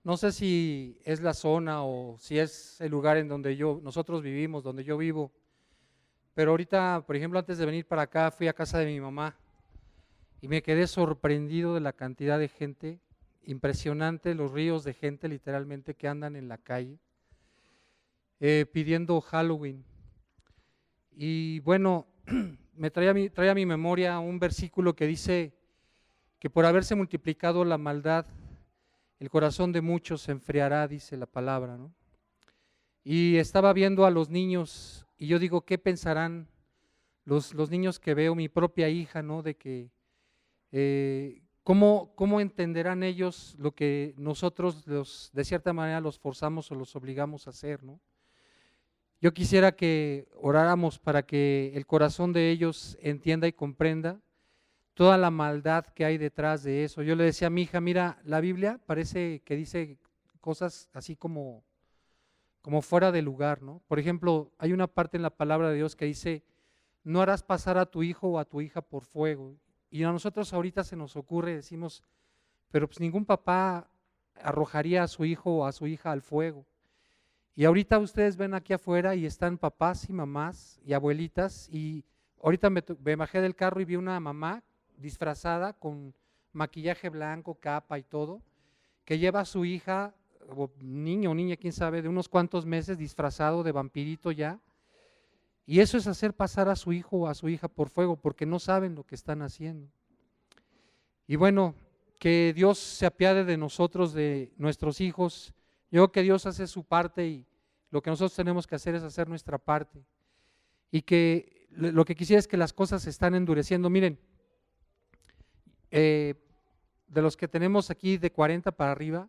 No sé si es la zona o si es el lugar en donde nosotros vivimos, donde yo vivo, pero ahorita, por ejemplo, antes de venir para acá, fui a casa de mi mamá y me quedé sorprendido de la cantidad de gente, impresionante, los ríos de gente literalmente que andan en la calle pidiendo Halloween. Y bueno, trae a mi memoria un versículo que dice que por haberse multiplicado la maldad, el corazón de muchos se enfriará, dice la palabra, ¿no? Y estaba viendo a los niños y yo digo, ¿qué pensarán los niños que veo, mi propia hija, ¿no? De que, ¿cómo entenderán ellos lo que nosotros de cierta manera los forzamos o los obligamos a hacer, ¿no? Yo quisiera que oráramos para que el corazón de ellos entienda y comprenda toda la maldad que hay detrás de eso. Yo le decía a mi hija, mira, la Biblia parece que dice cosas así como fuera de lugar, ¿no? Por ejemplo, hay una parte en la palabra de Dios que dice, no harás pasar a tu hijo o a tu hija por fuego. Y a nosotros ahorita se nos ocurre, decimos, pero pues ningún papá arrojaría a su hijo o a su hija al fuego. Y ahorita ustedes ven aquí afuera y están papás y mamás y abuelitas y ahorita me bajé del carro y vi una mamá disfrazada con maquillaje blanco, capa y todo, que lleva a su hija, o niño o niña, quién sabe, de unos cuantos meses disfrazado de vampirito ya. Y eso es hacer pasar a su hijo o a su hija por fuego, porque no saben lo que están haciendo. Y bueno, que Dios se apiade de nosotros, de nuestros hijos. Yo creo que Dios hace su parte y lo que nosotros tenemos que hacer es hacer nuestra parte. Y que lo que quisiera es que las cosas se están endureciendo. Miren, de los que tenemos aquí de 40 para arriba,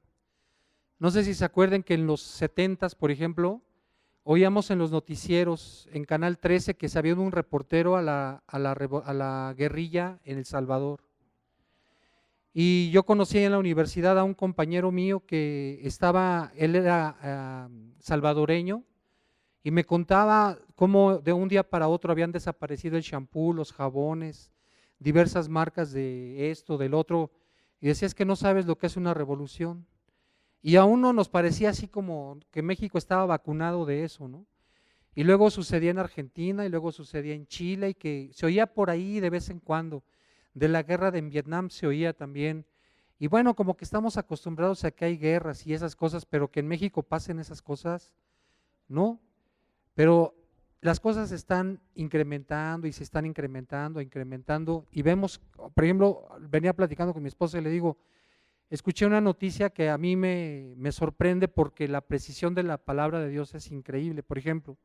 no sé si se acuerdan que en los 70s, por ejemplo, oíamos en los noticieros, en Canal 13, que se había un reportero a la guerrilla en El Salvador. Y yo conocí en la universidad a un compañero mío que él era salvadoreño, y me contaba cómo de un día para otro habían desaparecido el champú, los jabones, diversas marcas de esto, del otro, y decía, es que no sabes lo que es una revolución. Y a uno nos parecía así como que México estaba vacunado de eso, ¿no? Y luego sucedía en Argentina y luego sucedía en Chile y que se oía por ahí de vez en cuando. De la guerra de Vietnam se oía también. Y bueno, como que estamos acostumbrados a que hay guerras y esas cosas, pero que en México pasen esas cosas, ¿no? Pero las cosas se están incrementando y se están incrementando y vemos, por ejemplo, venía platicando con mi esposa y le digo, escuché una noticia que a mí me sorprende porque la precisión de la palabra de Dios es increíble. Por ejemplo,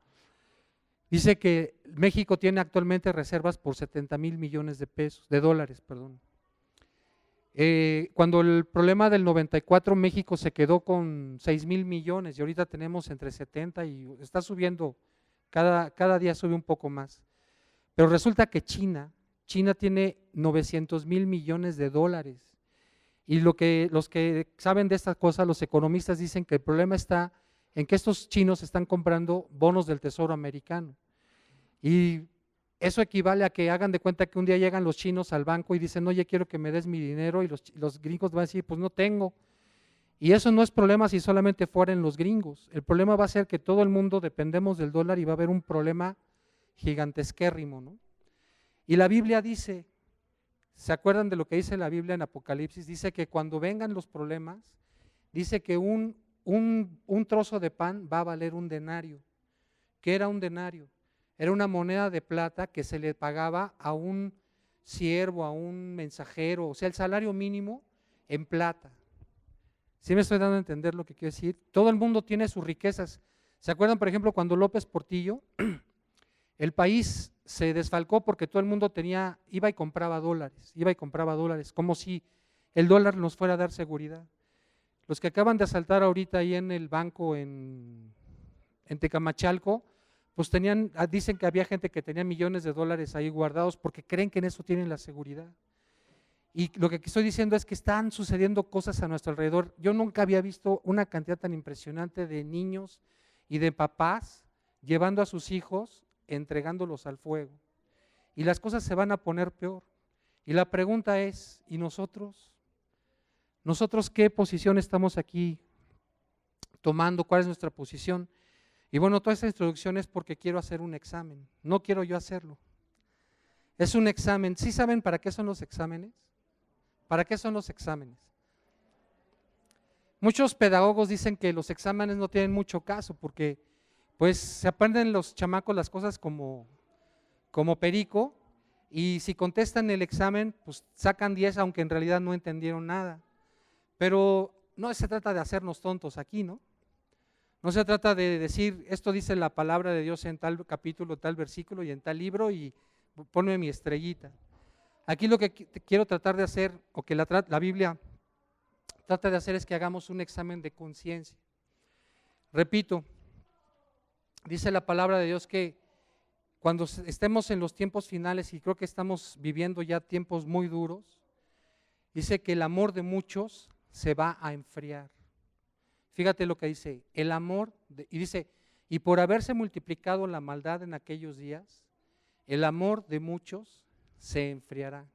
dice que México tiene actualmente reservas por 70,000 millones de pesos, de dólares, perdón. Cuando el problema del 94, México se quedó con 6,000 millones y ahorita tenemos entre 70 y está subiendo, cada día sube un poco más. Pero resulta que China tiene 900,000 millones de dólares. Y los que saben de estas cosas, los economistas dicen que el problema está en que estos chinos están comprando bonos del Tesoro americano. Y eso equivale a que hagan de cuenta que un día llegan los chinos al banco y dicen, oye, quiero que me des mi dinero, y los gringos van a decir, pues no tengo. Y eso no es problema si solamente fueran los gringos. El problema va a ser que todo el mundo dependemos del dólar y va a haber un problema gigantesquérrimo, ¿no? Y la Biblia dice, ¿se acuerdan de lo que dice la Biblia en Apocalipsis? Dice que cuando vengan los problemas, dice que un trozo de pan va a valer un denario. ¿Qué era un denario? Era una moneda de plata que se le pagaba a un siervo, a un mensajero, o sea, el salario mínimo en plata. ¿Sí me estoy dando a entender lo que quiero decir? Todo el mundo tiene sus riquezas. ¿Se acuerdan, por ejemplo, cuando López Portillo, el país se desfalcó porque todo el mundo iba y compraba dólares, como si el dólar nos fuera a dar seguridad? Los que acaban de asaltar ahorita ahí en el banco en Tecamachalco, pues dicen que había gente que tenía millones de dólares ahí guardados porque creen que en eso tienen la seguridad. Y lo que estoy diciendo es que están sucediendo cosas a nuestro alrededor. Yo nunca había visto una cantidad tan impresionante de niños y de papás llevando a sus hijos, entregándolos al fuego. Y las cosas se van a poner peor. Y la pregunta es, ¿y nosotros? ¿Nosotros qué posición estamos aquí tomando, cuál es nuestra posición. Y bueno, toda esta introducción es porque quiero hacer un examen, no quiero yo hacerlo. Es un examen. ¿Sí saben para qué son los exámenes? ¿Para qué son los exámenes? Muchos pedagogos dicen que los exámenes no tienen mucho caso porque pues se aprenden los chamacos las cosas como perico, y si contestan el examen pues sacan 10 aunque en realidad no entendieron nada. Pero no se trata de hacernos tontos aquí, ¿no? No se trata de decir, esto dice la palabra de Dios en tal capítulo, tal versículo y en tal libro y ponme mi estrellita. Aquí lo que quiero tratar de hacer, o que la Biblia trata de hacer, es que hagamos un examen de conciencia. Repito, dice la palabra de Dios que cuando estemos en los tiempos finales, y creo que estamos viviendo ya tiempos muy duros, dice que el amor de muchos se va a enfriar. Fíjate lo que dice, el amor, y dice, y por haberse multiplicado la maldad en aquellos días, el amor de muchos se enfriará.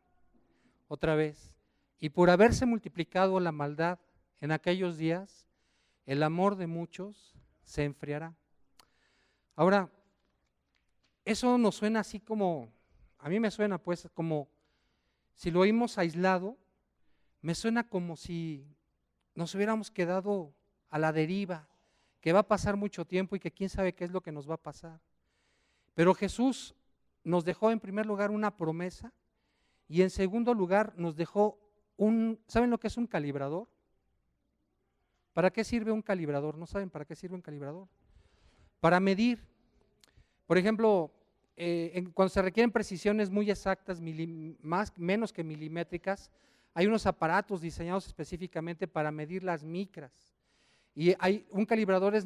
Otra vez, y por haberse multiplicado la maldad en aquellos días, el amor de muchos se enfriará. Ahora, eso nos suena así como, a mí me suena pues como, si lo oímos aislado, me suena como si nos hubiéramos quedado a la deriva, que va a pasar mucho tiempo y que quién sabe qué es lo que nos va a pasar. Pero Jesús nos dejó en primer lugar una promesa y en segundo lugar nos dejó ¿saben lo que es un calibrador? ¿Para qué sirve un calibrador? ¿No saben para qué sirve un calibrador? Para medir. Por ejemplo, cuando se requieren precisiones muy exactas, menos que milimétricas, hay unos aparatos diseñados específicamente para medir las micras. Y un calibrador es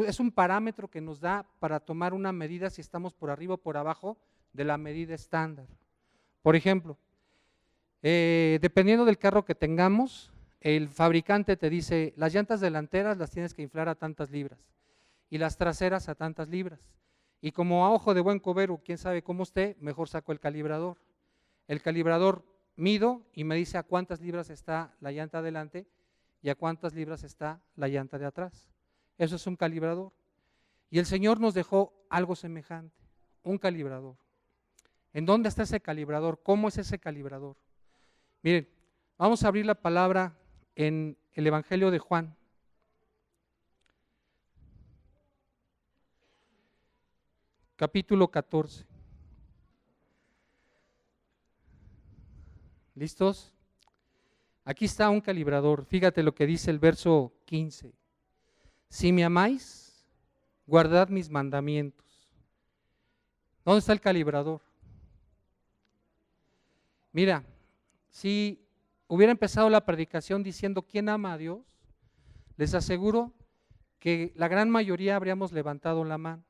es un parámetro que nos da para tomar una medida si estamos por arriba o por abajo de la medida estándar. Por ejemplo, dependiendo del carro que tengamos, el fabricante te dice, las llantas delanteras las tienes que inflar a tantas libras y las traseras a tantas libras. Y como a ojo de buen cubero, quién sabe cómo esté, mejor saco el calibrador. El calibrador mido y me dice a cuántas libras está la llanta adelante y a cuántas libras está la llanta de atrás. Eso es un calibrador. Y el Señor nos dejó algo semejante, un calibrador. ¿En dónde está ese calibrador? ¿Cómo es ese calibrador? Miren, vamos a abrir la palabra en el Evangelio de Juan. Capítulo 14. ¿Listos? Aquí está un calibrador. Fíjate lo que dice el verso 15. Si me amáis, guardad mis mandamientos. ¿Dónde está el calibrador? Mira, si hubiera empezado la predicación diciendo ¿quién ama a Dios? Les aseguro que la gran mayoría habríamos levantado la mano.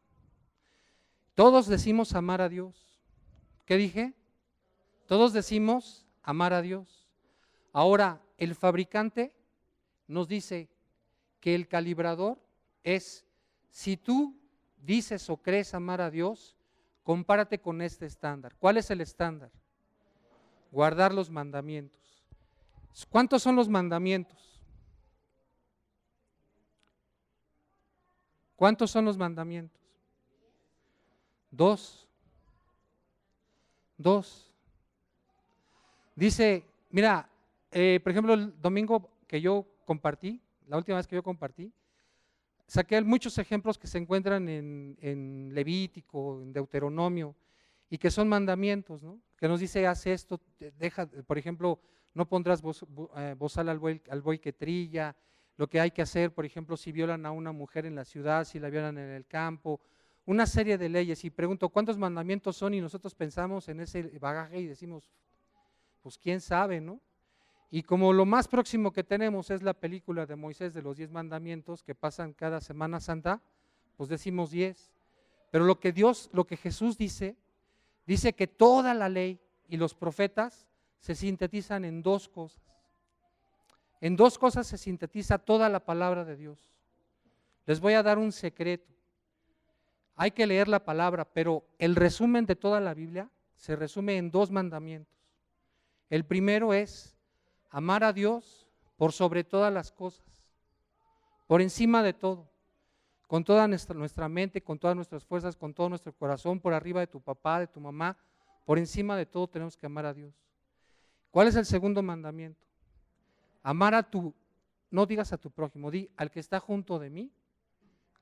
Todos decimos amar a Dios. ¿Qué dije? Todos decimos amar a Dios. Ahora, el fabricante nos dice que el calibrador es, si tú dices o crees amar a Dios, compárate con este estándar. ¿Cuál es el estándar? Guardar los mandamientos. ¿Cuántos son los mandamientos? ¿Cuántos son los mandamientos? 2. Dice, mira, por ejemplo, el domingo que yo compartí, la última vez que yo compartí, saqué muchos ejemplos que se encuentran en Levítico, en Deuteronomio, y que son mandamientos, ¿no? Que nos dice, haz esto, deja, por ejemplo, no pondrás bozal al buey que trilla, lo que hay que hacer, por ejemplo, si violan a una mujer en la ciudad, si la violan en el campo, una serie de leyes. Y pregunto, ¿cuántos mandamientos son? Y nosotros pensamos en ese bagaje y decimos, pues quién sabe, ¿no? Y como lo más próximo que tenemos es la película de Moisés de los 10 mandamientos que pasan cada Semana Santa, pues decimos 10. Pero lo que Jesús dice que toda la ley y los profetas se sintetizan en dos cosas. En dos cosas se sintetiza toda la palabra de Dios. Les voy a dar un secreto. Hay que leer la palabra, pero el resumen de toda la Biblia se resume en dos mandamientos. El primero es amar a Dios por sobre todas las cosas, por encima de todo, con toda nuestra mente, con todas nuestras fuerzas, con todo nuestro corazón, por arriba de tu papá, de tu mamá, por encima de todo tenemos que amar a Dios. ¿Cuál es el segundo mandamiento? Amar a tu, no digas a tu prójimo, di al que está junto de mí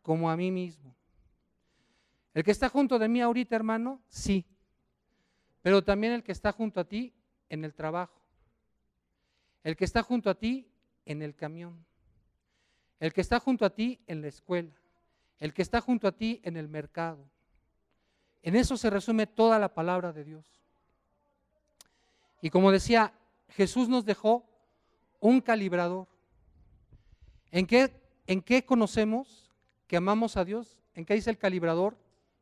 como a mí mismo. El que está junto de mí ahorita, hermano, sí, pero también el que está junto a ti en el trabajo, el que está junto a ti en el camión, el que está junto a ti en la escuela, el que está junto a ti en el mercado. En eso se resume toda la palabra de Dios. Y como decía, Jesús nos dejó un calibrador. ¿En qué conocemos que amamos a Dios? ¿En qué dice el calibrador?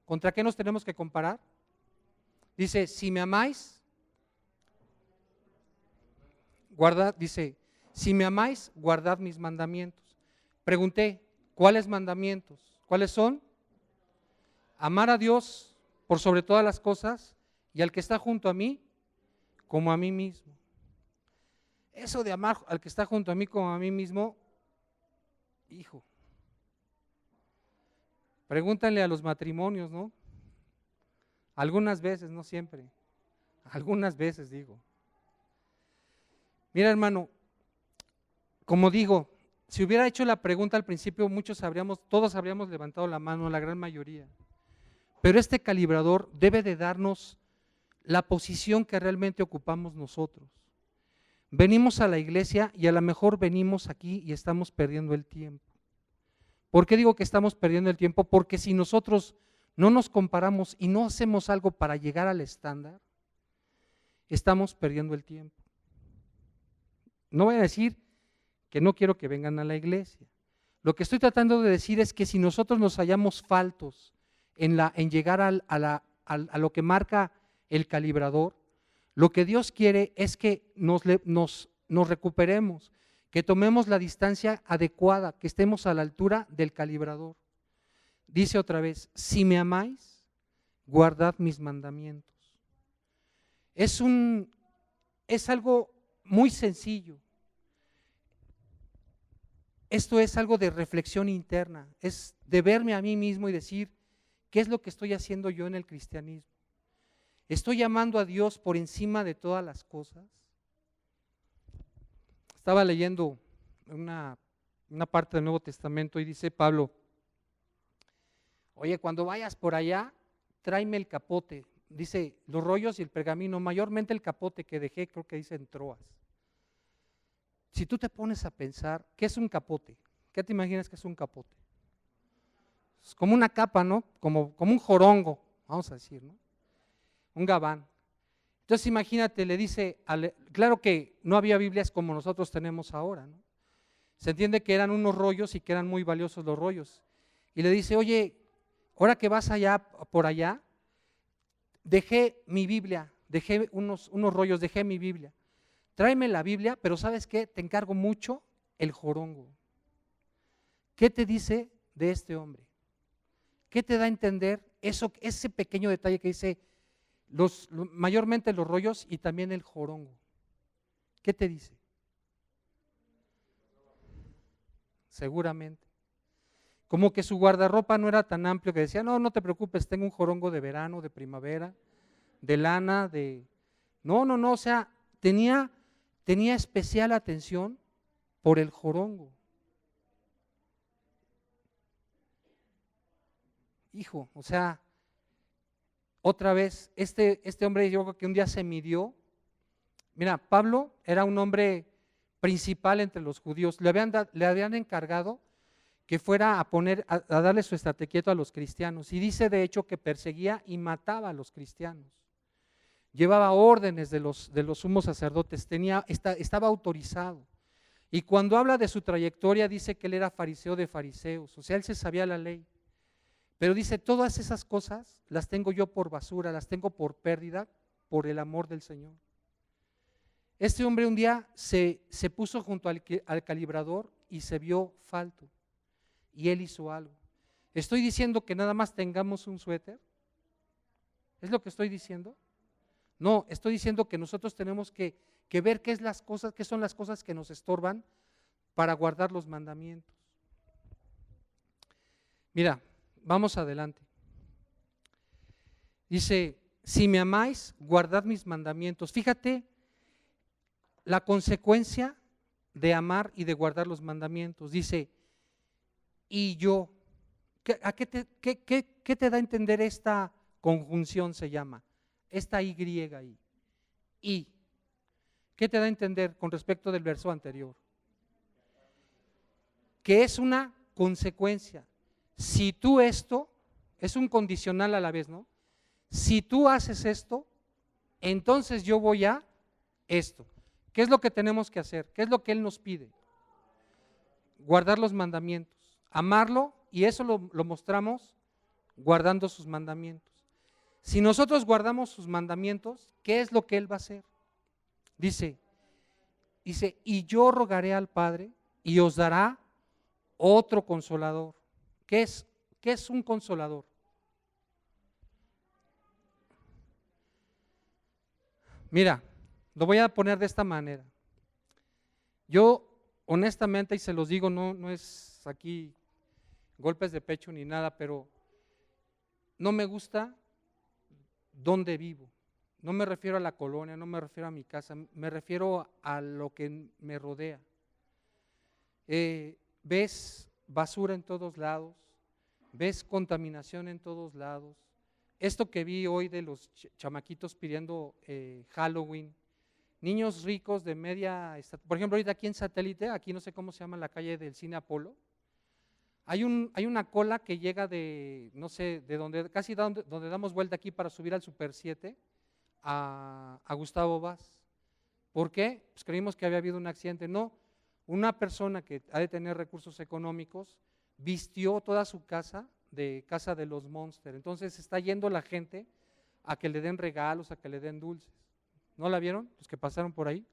¿Contra qué nos tenemos que comparar? Dice, si me amáis, dice, si me amáis, guardad mis mandamientos. Pregunté, ¿cuáles mandamientos? ¿Cuáles son? Amar a Dios por sobre todas las cosas y al que está junto a mí como a mí mismo. Eso de amar al que está junto a mí como a mí mismo, hijo, pregúntale a los matrimonios, ¿no? Algunas veces, no siempre, algunas veces digo. Mira, hermano, como digo, si hubiera hecho la pregunta al principio, todos habríamos levantado la mano, la gran mayoría. Pero este calibrador debe de darnos la posición que realmente ocupamos nosotros. Venimos a la iglesia y a lo mejor venimos aquí y estamos perdiendo el tiempo. ¿Por qué digo que estamos perdiendo el tiempo? Porque si nosotros no nos comparamos y no hacemos algo para llegar al estándar, estamos perdiendo el tiempo. No voy a decir que no quiero que vengan a la iglesia. Lo que estoy tratando de decir es que si nosotros nos hallamos faltos en llegar a lo que marca el calibrador, lo que Dios quiere es que nos recuperemos, que tomemos la distancia adecuada, que estemos a la altura del calibrador. Dice otra vez, si me amáis, guardad mis mandamientos. Es algo muy sencillo. Esto es algo de reflexión interna, es de verme a mí mismo y decir, ¿qué es lo que estoy haciendo yo en el cristianismo? ¿Estoy amando a Dios por encima de todas las cosas? Estaba leyendo una parte del Nuevo Testamento y dice Pablo, oye, cuando vayas por allá, tráeme el capote. Dice, los rollos y el pergamino, mayormente el capote que dejé, creo que dice en Troas. Si tú te pones a pensar, ¿qué es un capote? ¿Qué te imaginas que es un capote? Es como una capa, ¿no? Como un jorongo, vamos a decir, ¿no? Un gabán. Entonces imagínate, le dice, claro que no había Biblias como nosotros tenemos ahora, ¿no? Se entiende que eran unos rollos y que eran muy valiosos los rollos. Y le dice, oye, ahora que vas por allá, dejé mi Biblia, dejé unos rollos, dejé mi Biblia. Tráeme la Biblia, pero ¿sabes qué? Te encargo mucho el jorongo. ¿Qué te dice de este hombre? ¿Qué te da a entender ese pequeño detalle que dice mayormente los rollos y también el jorongo? ¿Qué te dice? Seguramente. Como que su guardarropa no era tan amplio que decía, no, no te preocupes, tengo un jorongo de verano, de primavera, de lana, No, o sea, tenía especial atención por el jorongo. Hijo, o sea, otra vez, este hombre yo creo que un día se midió. Mira, Pablo era un hombre principal entre los judíos. Le habían encargado que fuera a darle su estate quieto a los cristianos. Y dice de hecho que perseguía y mataba a los cristianos. Llevaba órdenes de los sumos sacerdotes, estaba autorizado. Y cuando habla de su trayectoria dice que él era fariseo de fariseos, o sea, él se sabía la ley. Pero dice, todas esas cosas las tengo yo por basura, las tengo por pérdida, por el amor del Señor. Este hombre un día se puso junto al calibrador y se vio falto. Y él hizo algo. ¿Estoy diciendo que nada más tengamos un suéter? ¿Es lo que estoy diciendo? No, estoy diciendo que nosotros tenemos que ver qué son las cosas que nos estorban para guardar los mandamientos. Mira, vamos adelante. Dice, si me amáis, guardad mis mandamientos. Fíjate la consecuencia de amar y de guardar los mandamientos. Dice, y yo, ¿qué te da a entender esta conjunción se llama? Esta Y ahí. Y, ¿qué te da a entender con respecto del verso anterior? Que es una consecuencia. Si tú esto, es un condicional a la vez, ¿no? Si tú haces esto, entonces yo voy a esto. ¿Qué es lo que tenemos que hacer? ¿Qué es lo que Él nos pide? Guardar los mandamientos, amarlo, y eso lo mostramos guardando sus mandamientos. Si nosotros guardamos sus mandamientos, ¿qué es lo que Él va a hacer? Dice, y yo rogaré al Padre y os dará otro consolador. ¿Qué es un consolador? Mira, lo voy a poner de esta manera. Yo, honestamente, y se los digo, no es aquí golpes de pecho ni nada, pero no me gusta donde vivo. No me refiero a la colonia, no me refiero a mi casa, me refiero a lo que me rodea. Ves basura en todos lados, ves contaminación en todos lados. Esto que vi hoy de los chamaquitos pidiendo Halloween, niños ricos de media, por ejemplo, ahorita aquí en Satélite, aquí no sé cómo se llama la calle del Cine Apolo, hay una cola que llega de, no sé, de donde, casi donde damos vuelta aquí para subir al Super 7 a Gustavo Vaz. ¿Por qué? Pues creímos que había habido un accidente. No, una persona que ha de tener recursos económicos vistió toda su casa de los Monster. Entonces está yendo la gente a que le den regalos, a que le den dulces. ¿No la vieron? Los que pasaron por ahí.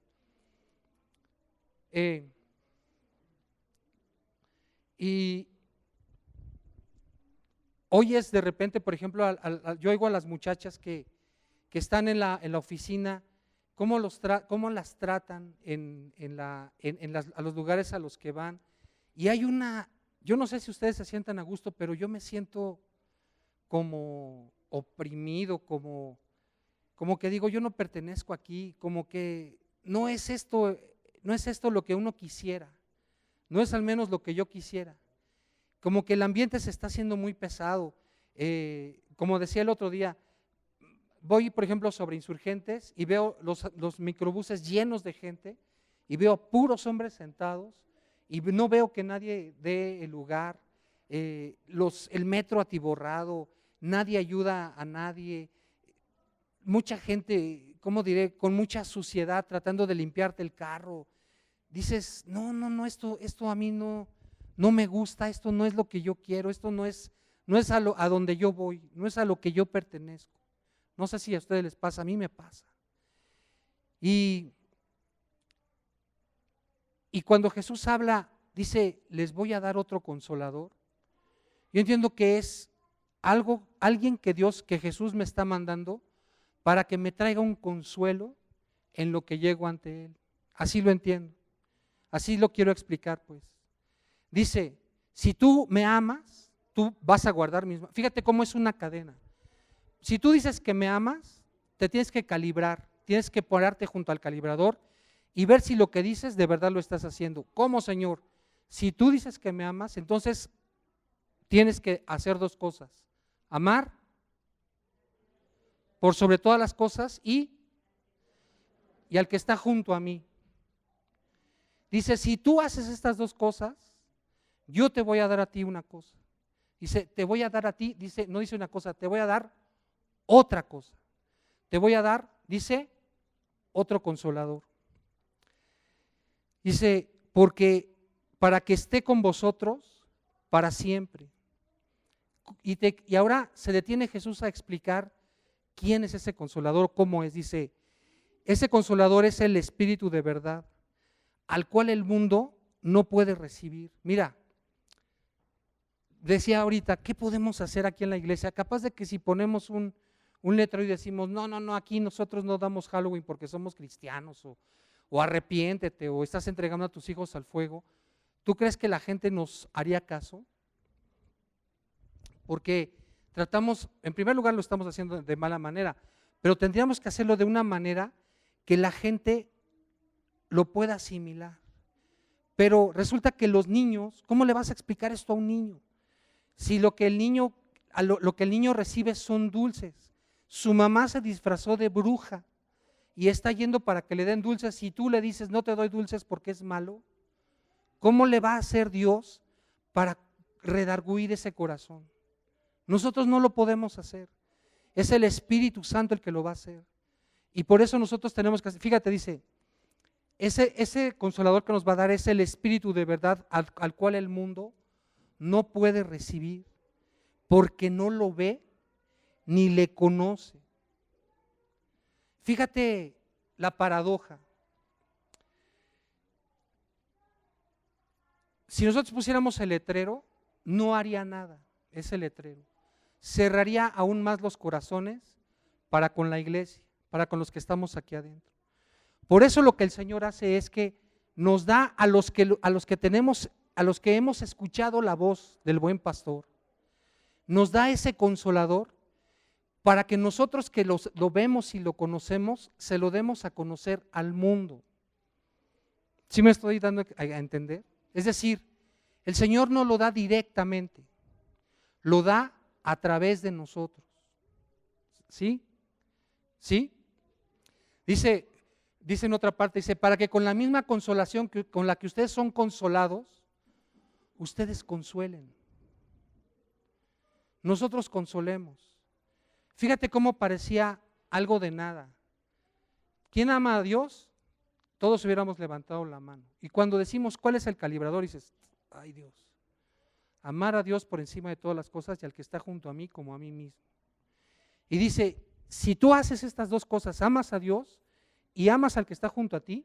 Y oyes de repente, por ejemplo, yo oigo a las muchachas que están en la oficina, cómo las tratan a los lugares a los que van. Y hay yo no sé si ustedes se sientan a gusto, pero yo me siento como oprimido, como que digo, yo no pertenezco aquí, como que no es esto lo que uno quisiera, no es al menos lo que yo quisiera. Como que el ambiente se está haciendo muy pesado. Como decía el otro día, voy por ejemplo sobre Insurgentes y veo los microbuses llenos de gente y veo puros hombres sentados y no veo que nadie dé el lugar, el metro atiborrado, nadie ayuda a nadie, mucha gente, ¿cómo diré?, con mucha suciedad tratando de limpiarte el carro. Dices, no, esto a mí no me gusta, esto no es lo que yo quiero, esto no es a donde yo voy, no es a lo que yo pertenezco. No sé si a ustedes les pasa, a mí me pasa. Y cuando Jesús habla, dice, les voy a dar otro consolador. Yo entiendo que es alguien que Jesús me está mandando para que me traiga un consuelo en lo que llego ante Él. Así lo entiendo, así lo quiero explicar pues. Dice, si tú me amas, tú vas a guardar mis. Fíjate cómo es una cadena. Si tú dices que me amas, te tienes que calibrar, tienes que ponerte junto al calibrador y ver si lo que dices de verdad lo estás haciendo. ¿Cómo, Señor? Si tú dices que me amas, entonces tienes que hacer dos cosas: amar por sobre todas las cosas y al que está junto a mí. Dice, si tú haces estas dos cosas, yo te voy a dar a ti una cosa. Dice, te voy a dar a ti, dice, no dice una cosa, te voy a dar otra cosa. Te voy a dar, dice, otro consolador. Dice, porque para que esté con vosotros para siempre. Y ahora se detiene Jesús a explicar quién es ese consolador, cómo es. Dice, ese consolador es el Espíritu de verdad, al cual el mundo no puede recibir. Mira, decía ahorita, ¿qué podemos hacer aquí en la iglesia? Capaz de que si ponemos un letrero y decimos, no, aquí nosotros no damos Halloween porque somos cristianos, o arrepiéntete, o estás entregando a tus hijos al fuego, ¿tú crees que la gente nos haría caso? porque tratamos, en primer lugar lo estamos haciendo de mala manera, pero tendríamos que hacerlo de una manera que la gente lo pueda asimilar. Pero resulta que los niños, ¿cómo le vas a explicar esto a un niño? Si lo que el niño, lo que el niño recibe son dulces. Su mamá se disfrazó de bruja y está yendo para que le den dulces y tú le dices no te doy dulces porque es malo. ¿Cómo le va a hacer Dios para redarguir ese corazón? Nosotros no lo podemos hacer. Es el Espíritu Santo el que lo va a hacer. Y por eso nosotros tenemos que hacer, fíjate, dice, ese consolador que nos va a dar es el Espíritu de verdad al cual el mundo no puede recibir porque no lo ve ni le conoce. Fíjate la paradoja. Si nosotros pusiéramos el letrero, no haría nada, ese letrero. Cerraría aún más los corazones para con la iglesia, para con los que estamos aquí adentro. Por eso lo que el Señor hace es que nos da a los que hemos escuchado la voz del buen pastor, nos da ese consolador para que nosotros que lo vemos y lo conocemos, se lo demos a conocer al mundo. ¿Sí me estoy dando a entender? Es decir, el Señor no lo da directamente, lo da a través de nosotros. ¿Sí? ¿Sí? Dice en otra parte, dice, para que con la misma consolación con la que ustedes son consolados, ustedes consuelen. Nosotros consolemos. Fíjate cómo parecía algo de nada. ¿Quién ama a Dios? Todos hubiéramos levantado la mano. Y cuando decimos, ¿cuál es el calibrador? Dices, ay Dios, amar a Dios por encima de todas las cosas y al que está junto a mí como a mí mismo. Y dice, si tú haces estas dos cosas, amas a Dios y amas al que está junto a ti,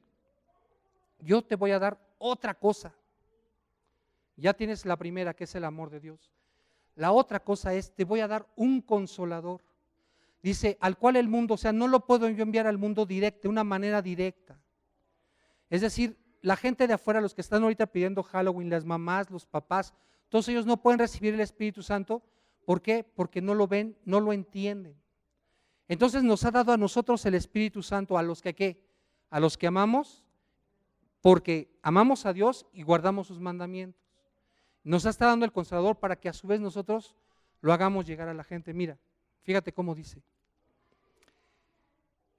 yo te voy a dar otra cosa. Ya tienes la primera, que es el amor de Dios. La otra cosa es, te voy a dar un consolador. Dice, al cual el mundo, o sea, no lo puedo yo enviar al mundo de una manera directa. Es decir, la gente de afuera, los que están ahorita pidiendo Halloween, las mamás, los papás, todos ellos no pueden recibir el Espíritu Santo. ¿Por qué? Porque no lo ven, no lo entienden. Entonces nos ha dado a nosotros el Espíritu Santo, a los que ¿qué? A los que amamos, porque amamos a Dios y guardamos sus mandamientos. Nos está dando el Consolador para que a su vez nosotros lo hagamos llegar a la gente. Mira, fíjate cómo dice.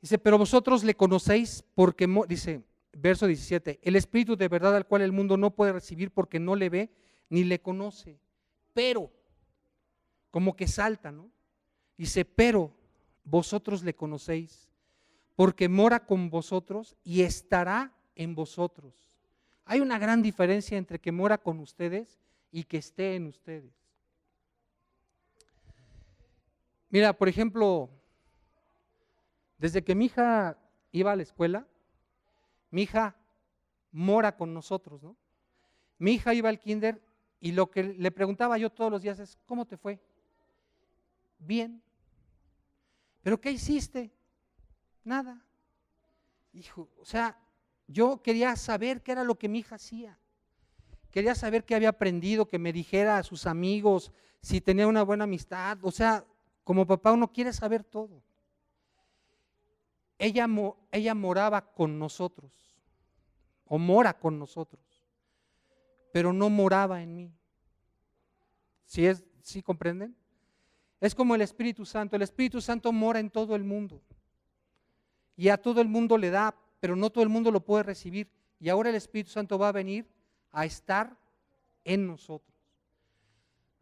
Dice, pero vosotros le conocéis porque, dice, verso 17, el Espíritu de verdad al cual el mundo no puede recibir porque no le ve ni le conoce. Pero, como que salta, ¿no? Dice, pero vosotros le conocéis porque mora con vosotros y estará en vosotros. Hay una gran diferencia entre que mora con ustedes y que esté en ustedes. Mira, por ejemplo, desde que mi hija iba a la escuela, mi hija mora con nosotros, ¿no? Mi hija iba al kinder y lo que le preguntaba yo todos los días es, ¿cómo te fue? Bien. ¿Pero qué hiciste? Nada. Hijo, o sea, yo quería saber qué era lo que mi hija hacía. Quería saber qué había aprendido, que me dijera a sus amigos, si tenía una buena amistad. O sea, como papá uno quiere saber todo. Ella moraba con nosotros, o mora con nosotros, pero no moraba en mí. ¿Sí comprenden? Es como el Espíritu Santo. El Espíritu Santo mora en todo el mundo y a todo el mundo le da, pero no todo el mundo lo puede recibir. Y ahora el Espíritu Santo va a venir a estar en nosotros.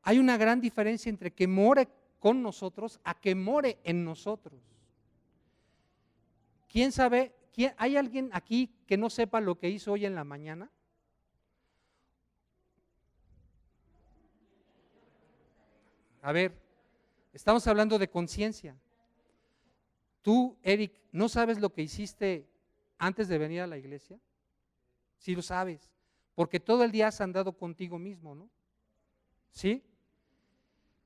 Hay una gran diferencia entre que more con nosotros a que more en nosotros. ¿Quién sabe? ¿Hay alguien aquí que no sepa lo que hizo hoy en la mañana? A ver, estamos hablando de conciencia. Tú, Eric, ¿no sabes lo que hiciste antes de venir a la iglesia? Sí lo sabes, porque todo el día has andado contigo mismo, ¿no? ¿Sí?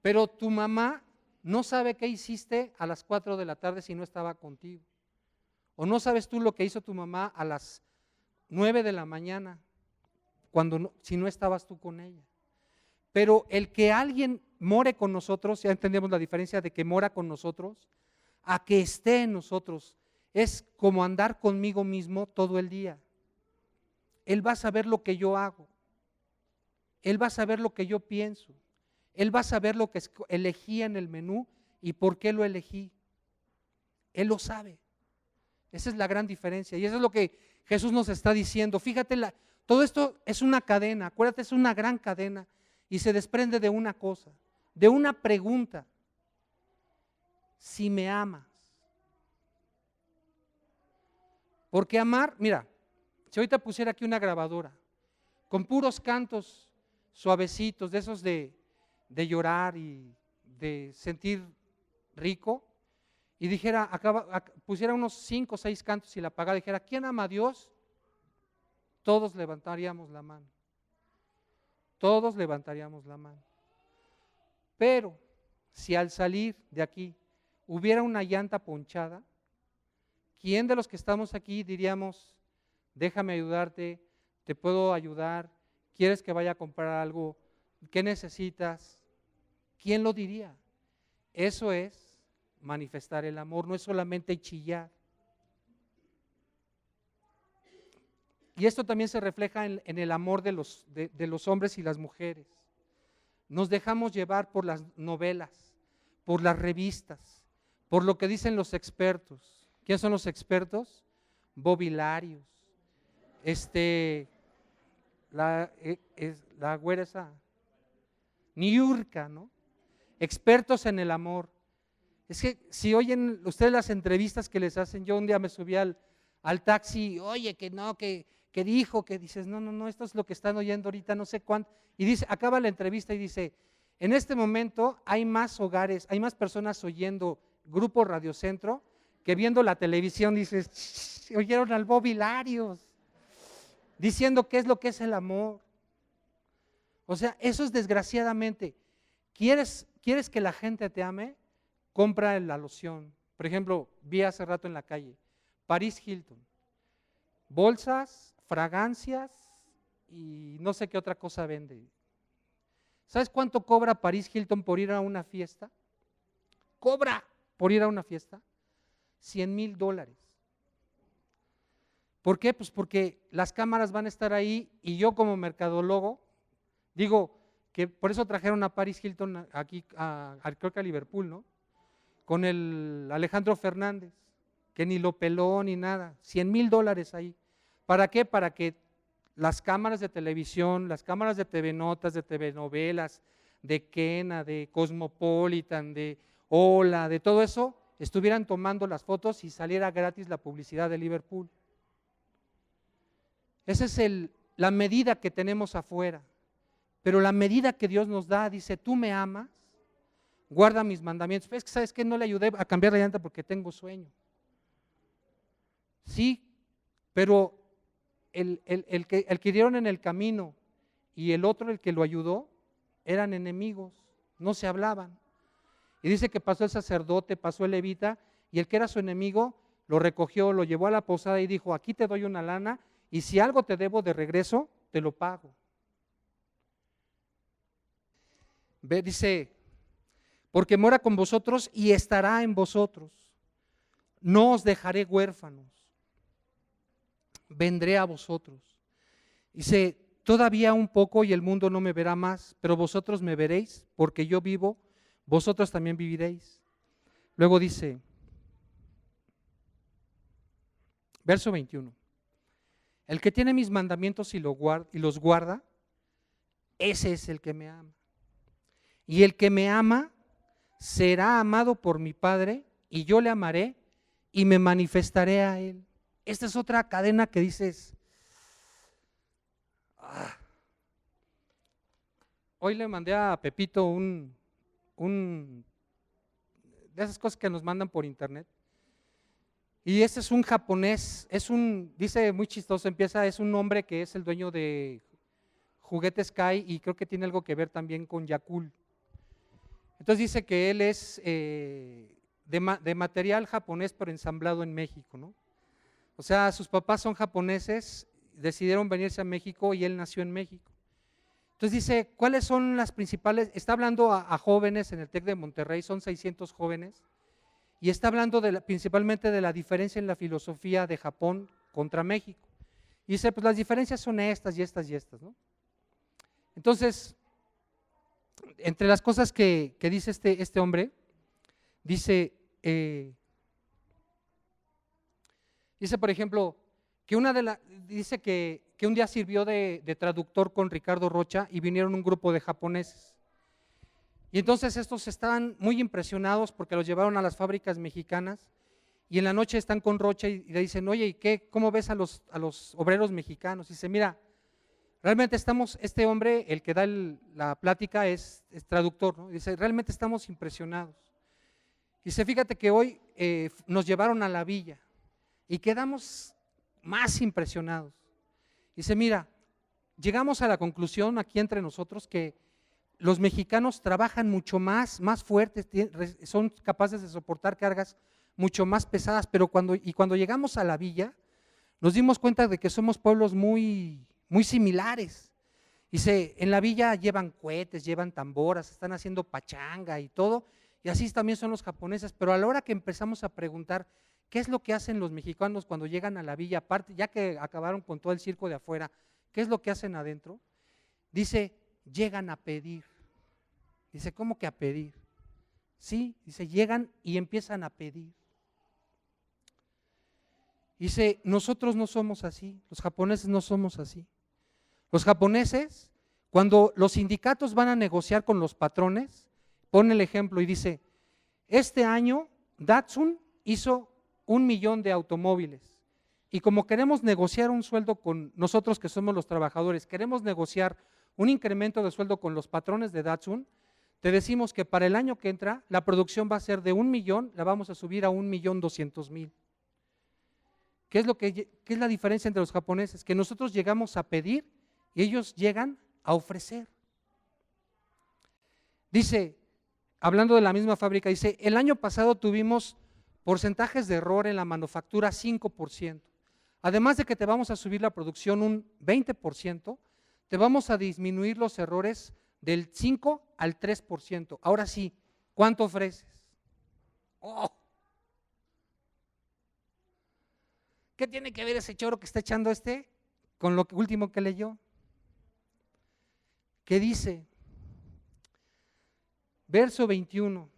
Pero tu mamá no sabe qué hiciste a las 4 de la tarde si no estaba contigo. O no sabes tú lo que hizo tu mamá a las 9 de la mañana si no estabas tú con ella. Pero el que alguien more con nosotros, ya entendemos la diferencia de que mora con nosotros, a que esté en nosotros. Es como andar conmigo mismo todo el día. Él va a saber lo que yo hago. Él va a saber lo que yo pienso. Él va a saber lo que elegí en el menú y por qué lo elegí. Él lo sabe. Esa es la gran diferencia. Y eso es lo que Jesús nos está diciendo. Fíjate, todo esto es una cadena. Acuérdate, es una gran cadena. Y se desprende de una cosa, de una pregunta. Si me amas. Porque amar, mira, si ahorita pusiera aquí una grabadora, con puros cantos suavecitos, de esos de llorar y de sentir rico, y dijera, pusiera unos 5 o 6 cantos y la apagara, dijera, ¿quién ama a Dios? Todos levantaríamos la mano. Todos levantaríamos la mano. Pero si al salir de aquí hubiera una llanta ponchada, ¿quién de los que estamos aquí diríamos, déjame ayudarte, te puedo ayudar, quieres que vaya a comprar algo, qué necesitas? ¿Quién lo diría? Eso es manifestar el amor, no es solamente chillar. Y esto también se refleja en el amor de los hombres y las mujeres. Nos dejamos llevar por las novelas, por las revistas, por lo que dicen los expertos. ¿Quiénes son los expertos? Bobilarios, la güera esa, Niurka, ¿no? Expertos en el amor. Es que si oyen ustedes las entrevistas que les hacen, yo un día me subí al taxi, oye, que no, que dijo, que dices, no, esto es lo que están oyendo ahorita, no sé cuánto, y dice, acaba la entrevista y dice, en este momento hay más hogares, hay más personas oyendo Grupo Radio Centro que viendo la televisión. Dices, oyeron al Bobilarios diciendo qué es lo que es el amor. O sea, eso es desgraciadamente. ¿Quieres que la gente te ame? Compra la loción. Por ejemplo, vi hace rato en la calle, Paris Hilton, bolsas, fragancias y no sé qué otra cosa vende. ¿Sabes cuánto cobra Paris Hilton por ir a una fiesta? Cobra por ir a una fiesta $100,000. ¿Por qué? Pues porque las cámaras van a estar ahí y yo como mercadólogo digo que por eso trajeron a Paris Hilton aquí, creo que a Liverpool, ¿no? Con el Alejandro Fernández, que ni lo peló ni nada, $100,000 ahí. ¿Para qué? Para que las cámaras de televisión, las cámaras de TV Notas, de TV Novelas, de Kena, de Cosmopolitan, de Hola, de todo eso, estuvieran tomando las fotos y saliera gratis la publicidad de Liverpool. Esa es la medida que tenemos afuera. Pero la medida que Dios nos da, dice, tú me amas, guarda mis mandamientos. Es que, ¿sabes qué? No le ayudé a cambiar la llanta porque tengo sueño. Sí, pero el que dieron en el camino y el otro, el que lo ayudó, eran enemigos, no se hablaban. Y dice que pasó el sacerdote, pasó el levita, y el que era su enemigo lo recogió, lo llevó a la posada y dijo, aquí te doy una lana, y si algo te debo de regreso, te lo pago. Ve, dice, porque mora con vosotros y estará en vosotros. No os dejaré huérfanos, vendré a vosotros. Dice, todavía un poco y el mundo no me verá más, pero vosotros me veréis, porque yo vivo, vosotros también viviréis. Luego dice, verso 21, el que tiene mis mandamientos y los guarda, ese es el que me ama. Y el que me ama será amado por mi Padre, y yo le amaré y me manifestaré a él. Esta es otra cadena que dices, hoy le mandé a Pepito un de esas cosas que nos mandan por internet. Y ese es un japonés, dice muy chistoso, es un hombre que es el dueño de Juguetes Kai y creo que tiene algo que ver también con Yakult. Entonces dice que él es de material japonés pero ensamblado en México, ¿no? O sea, sus papás son japoneses, decidieron venirse a México y él nació en México. Entonces dice, ¿cuáles son las principales? Está hablando a jóvenes en el TEC de Monterrey, son 600 jóvenes, y está hablando principalmente de la diferencia en la filosofía de Japón contra México. Y dice, pues las diferencias son estas y estas y estas, ¿no? Entonces, entre las cosas que dice este hombre, dice, por ejemplo, que dice que un día sirvió de traductor con Ricardo Rocha y vinieron un grupo de japoneses. Y entonces estos estaban muy impresionados porque los llevaron a las fábricas mexicanas y en la noche están con Rocha y le dicen, oye, ¿y qué? ¿Cómo ves a los obreros mexicanos? Y dice, mira, realmente este hombre, el que da la plática es traductor, ¿no? Dice, realmente estamos impresionados. Dice, fíjate que hoy nos llevaron a la villa y quedamos más impresionados. Dice, mira, llegamos a la conclusión aquí entre nosotros que los mexicanos trabajan mucho más fuertes, son capaces de soportar cargas mucho más pesadas, pero cuando llegamos a la villa, nos dimos cuenta de que somos pueblos muy similares. Dice, en la villa llevan cohetes, llevan tamboras, están haciendo pachanga y todo, y así también son los japoneses, pero a la hora que empezamos a preguntar qué es lo que hacen los mexicanos cuando llegan a la villa, aparte, ya que acabaron con todo el circo de afuera, ¿qué es lo que hacen adentro? Dice, llegan a pedir. Dice, ¿cómo que a pedir? Sí, dice, llegan y empiezan a pedir. Dice, nosotros no somos así, los japoneses no somos así. Los japoneses, cuando los sindicatos van a negociar con los patrones, pone el ejemplo y dice, este año Datsun hizo 1 millón de automóviles y como queremos negociar un sueldo con nosotros que somos los trabajadores, queremos negociar un incremento de sueldo con los patrones de Datsun, te decimos que para el año que entra la producción va a ser de 1 millón, la vamos a subir a 1.200.000. ¿Qué es la diferencia entre los japoneses? Que nosotros llegamos a pedir y ellos llegan a ofrecer. Dice, hablando de la misma fábrica, dice, el año pasado tuvimos porcentajes de error en la manufactura 5%. Además de que te vamos a subir la producción un 20%, te vamos a disminuir los errores del 5 al 3%. Ahora sí, ¿cuánto ofreces? ¡Oh! ¿Qué tiene que ver ese choro que está echando con lo último que leyó? ¿Qué dice? Verso 21.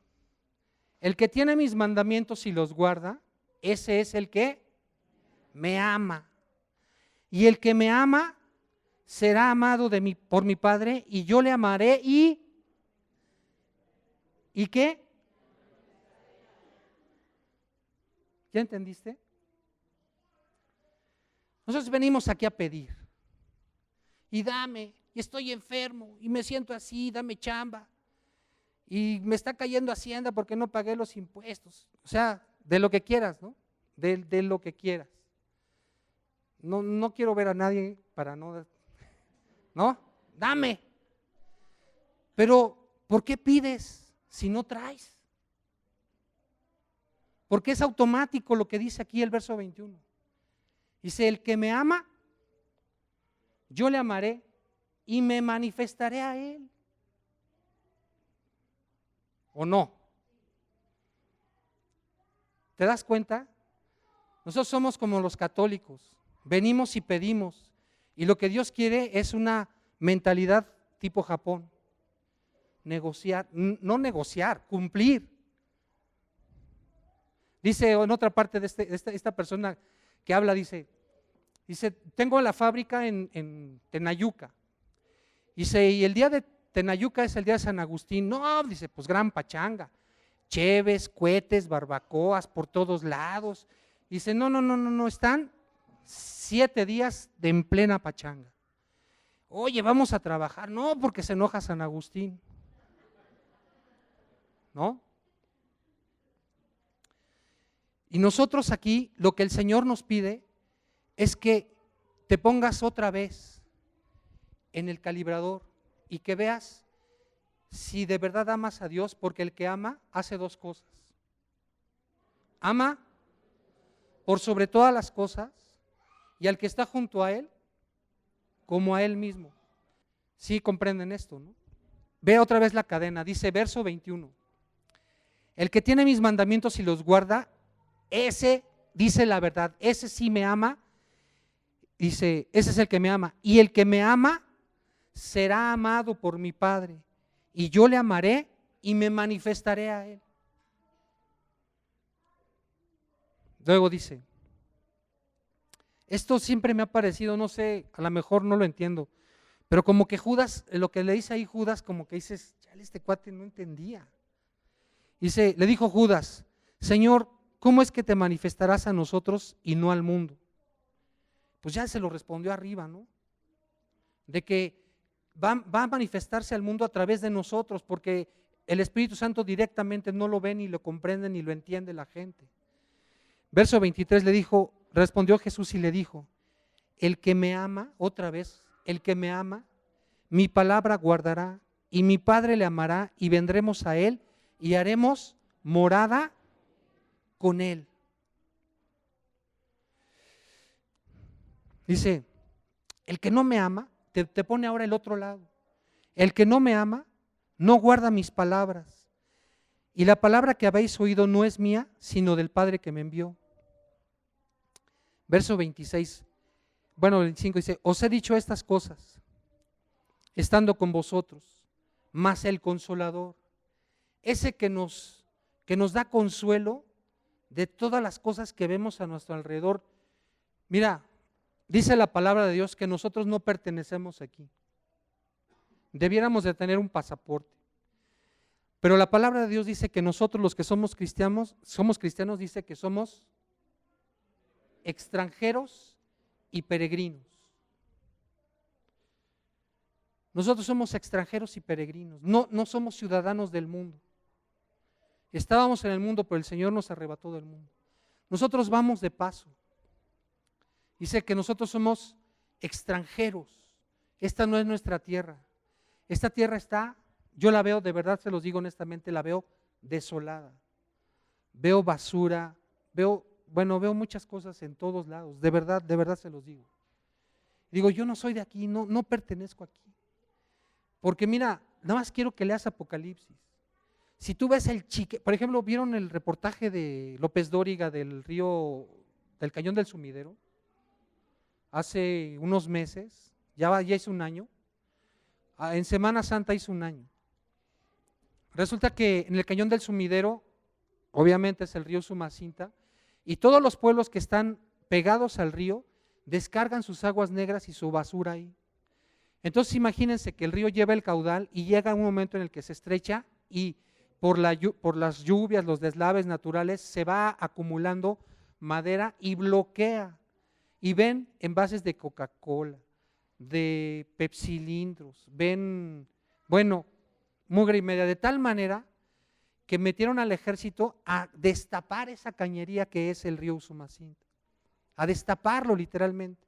El que tiene mis mandamientos y los guarda, ese es el que me ama. Y el que me ama será amado por mi Padre, y yo le amaré ¿y qué? ¿Ya entendiste? Nosotros venimos aquí a pedir. Y dame, y estoy enfermo, y me siento así, dame chamba. Y me está cayendo Hacienda porque no pagué los impuestos. O sea, de lo que quieras, ¿no? De lo que quieras. No quiero ver a nadie para no, dame. Pero, ¿por qué pides si no traes? Porque es automático lo que dice aquí el verso 21. Dice, el que me ama, yo le amaré y me manifestaré a él. ¿O no? ¿Te das cuenta? Nosotros somos como los católicos, venimos y pedimos, y lo que Dios quiere es una mentalidad tipo Japón. Negociar, no negociar, cumplir. Dice en otra parte de esta persona que habla, dice, tengo la fábrica en Tenayuca. Dice, y el día de Tenayuca es el día de San Agustín. No, dice, pues gran pachanga, cheves, cohetes, barbacoas por todos lados. Dice, no, están 7 días en plena pachanga. Oye, vamos a trabajar. No, porque se enoja San Agustín. ¿No? Y nosotros aquí, lo que el Señor nos pide es que te pongas otra vez en el calibrador y que veas si de verdad amas a Dios, porque el que ama hace 2 cosas. Ama por sobre todas las cosas y al que está junto a él como a él mismo. Sí comprenden esto, ¿no? Ve otra vez la cadena, dice verso 21. El que tiene mis mandamientos y los guarda, ese dice la verdad, ese sí me ama, dice, ese es el que me ama. Y el que me ama será amado por mi Padre, y yo le amaré y me manifestaré a él. Luego dice, esto siempre me ha parecido, no sé, a lo mejor no lo entiendo, pero como que Judas, lo que le dice ahí Judas, como que dices, chale, este cuate no entendía. Dice, le dijo Judas, Señor, ¿cómo es que te manifestarás a nosotros y no al mundo? Pues ya se lo respondió arriba, ¿no? De que va a manifestarse al mundo a través de nosotros, porque el Espíritu Santo directamente no lo ve, ni lo comprende, ni lo entiende la gente. Verso 23 le dijo, respondió Jesús y le dijo, el que me ama, otra vez, el que me ama, mi palabra guardará, y mi Padre le amará, y vendremos a él, y haremos morada con él. Dice, el que no me ama, te pone ahora el otro lado. El que no me ama, no guarda mis palabras. Y la palabra que habéis oído no es mía, sino del Padre que me envió. Verso 26, bueno, 25 dice, os he dicho estas cosas, estando con vosotros, mas el Consolador, ese que nos da consuelo de todas las cosas que vemos a nuestro alrededor. Mira, dice la palabra de Dios que nosotros no pertenecemos aquí. Debiéramos de tener un pasaporte. Pero la palabra de Dios dice que nosotros los que somos cristianos, dice que somos extranjeros y peregrinos. Nosotros somos extranjeros y peregrinos, no somos ciudadanos del mundo. Estábamos en el mundo, pero el Señor nos arrebató del mundo. Nosotros vamos de paso. Dice que nosotros somos extranjeros. Esta no es nuestra tierra. Esta tierra está, yo la veo, de verdad se los digo honestamente, la veo desolada. Veo basura, veo muchas cosas en todos lados, de verdad se los digo. Digo, yo no soy de aquí, no pertenezco aquí. Porque mira, nada más quiero que leas Apocalipsis. Si tú ves el chique, por ejemplo, ¿vieron el reportaje de López Dóriga del río, del Cañón del Sumidero? Hace unos meses, ya hizo un año, en Semana Santa hizo un año. Resulta que en el Cañón del Sumidero, obviamente es el río Sumacinta, y todos los pueblos que están pegados al río descargan sus aguas negras y su basura ahí. Entonces imagínense que el río lleva el caudal y llega un momento en el que se estrecha y por las lluvias, los deslaves naturales, se va acumulando madera y bloquea. Y ven envases de Coca-Cola, de pepsilindros, ven, mugre y media, de tal manera que metieron al ejército a destapar esa cañería que es el río Usumacinta, a destaparlo literalmente,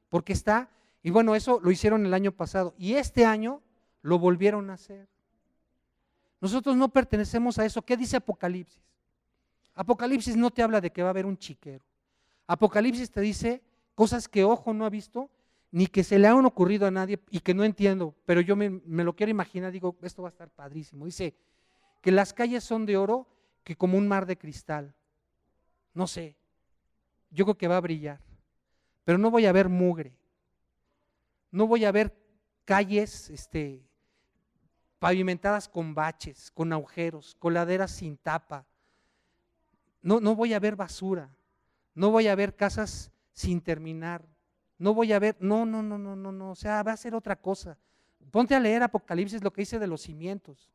porque está, y bueno, eso lo hicieron el año pasado, y este año lo volvieron a hacer. Nosotros no pertenecemos a eso. ¿Qué dice Apocalipsis? Apocalipsis no te habla de que va a haber un chiquero. Apocalipsis te dice cosas que ojo no ha visto, ni que se le han ocurrido a nadie y que no entiendo, pero yo me lo quiero imaginar, digo, esto va a estar padrísimo. Dice que las calles son de oro, que como un mar de cristal. No sé, yo creo que va a brillar, pero no voy a ver mugre, no voy a ver calles pavimentadas con baches, con agujeros, coladeras sin tapa. No voy a ver basura, no voy a ver casas sin terminar, no voy a ver, no, o sea, va a ser otra cosa. Ponte a leer Apocalipsis, lo que dice de los cimientos,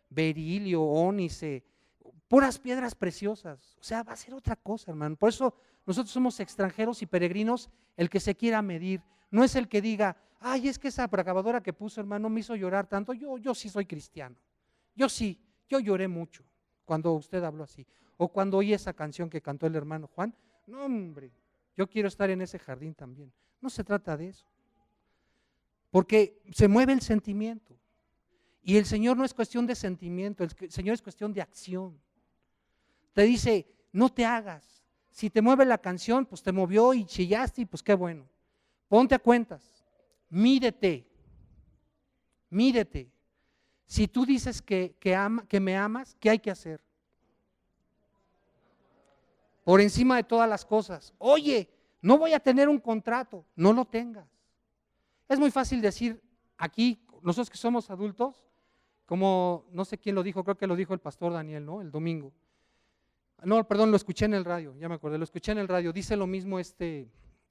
berilio, ónice, puras piedras preciosas, o sea, va a ser otra cosa, hermano. Por eso nosotros somos extranjeros y peregrinos. El que se quiera medir, no es el que diga, ay, es que esa grabadora que puso, hermano, me hizo llorar tanto. Yo sí soy cristiano, yo lloré mucho cuando usted habló así, o cuando oí esa canción que cantó el hermano Juan. No, hombre, yo quiero estar en ese jardín también. No se trata de eso, porque se mueve el sentimiento, y el Señor no es cuestión de sentimiento, el Señor es cuestión de acción. Te dice, no te hagas, si te mueve la canción, pues te movió y chillaste, y pues qué bueno, ponte a cuentas, mídete, Mídete. Si tú dices que me amas, ¿qué hay que hacer? Por encima de todas las cosas. Oye, no voy a tener un contrato, no lo tengas. Es muy fácil decir aquí, nosotros que somos adultos, como no sé quién lo dijo, creo que lo dijo el pastor Daniel, ¿no? El domingo. No, perdón, lo escuché en el radio, ya me acordé, lo escuché en el radio. Dice lo mismo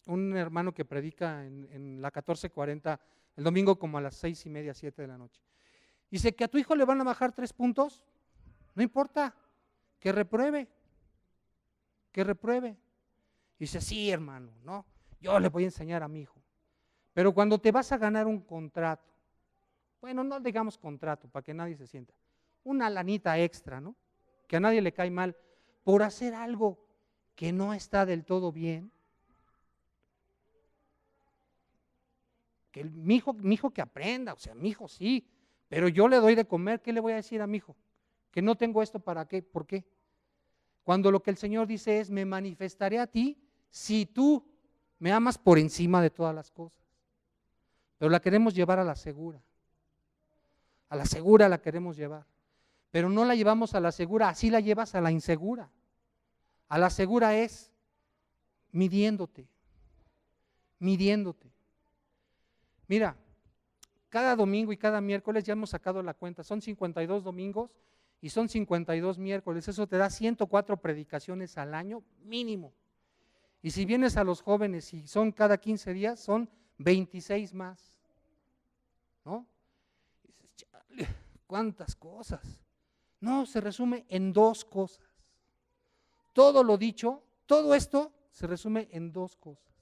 un hermano que predica en la 1440, el domingo como a las 6:30, 7 de la noche. Dice que a tu hijo le van a bajar 3 puntos, no importa, que repruebe. Que repruebe. Dice, sí, hermano, ¿no? Yo le voy a enseñar a mi hijo. Pero cuando te vas a ganar un contrato, bueno, no digamos contrato para que nadie se sienta, una lanita extra, ¿no? Que a nadie le cae mal, por hacer algo que no está del todo bien, que mi hijo que aprenda, o sea, mi hijo sí, pero yo le doy de comer, ¿qué le voy a decir a mi hijo? Que no tengo esto, ¿para qué? ¿Por qué? Cuando lo que el Señor dice es, me manifestaré a ti si tú me amas por encima de todas las cosas. Pero la queremos llevar a la segura la queremos llevar. Pero no la llevamos a la segura, así la llevas a la insegura. A la segura es midiéndote. Mira, cada domingo y cada miércoles ya hemos sacado la cuenta, son 52 domingos y son 52 miércoles, eso te da 104 predicaciones al año mínimo. Y si vienes a los jóvenes y son cada 15 días, son 26 más, ¿no? ¿Cuántas cosas? No, se resume en 2 cosas. Todo lo dicho, todo esto se resume en 2 cosas.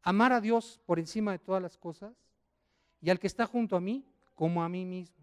Amar a Dios por encima de todas las cosas y al que está junto a mí como a mí mismo.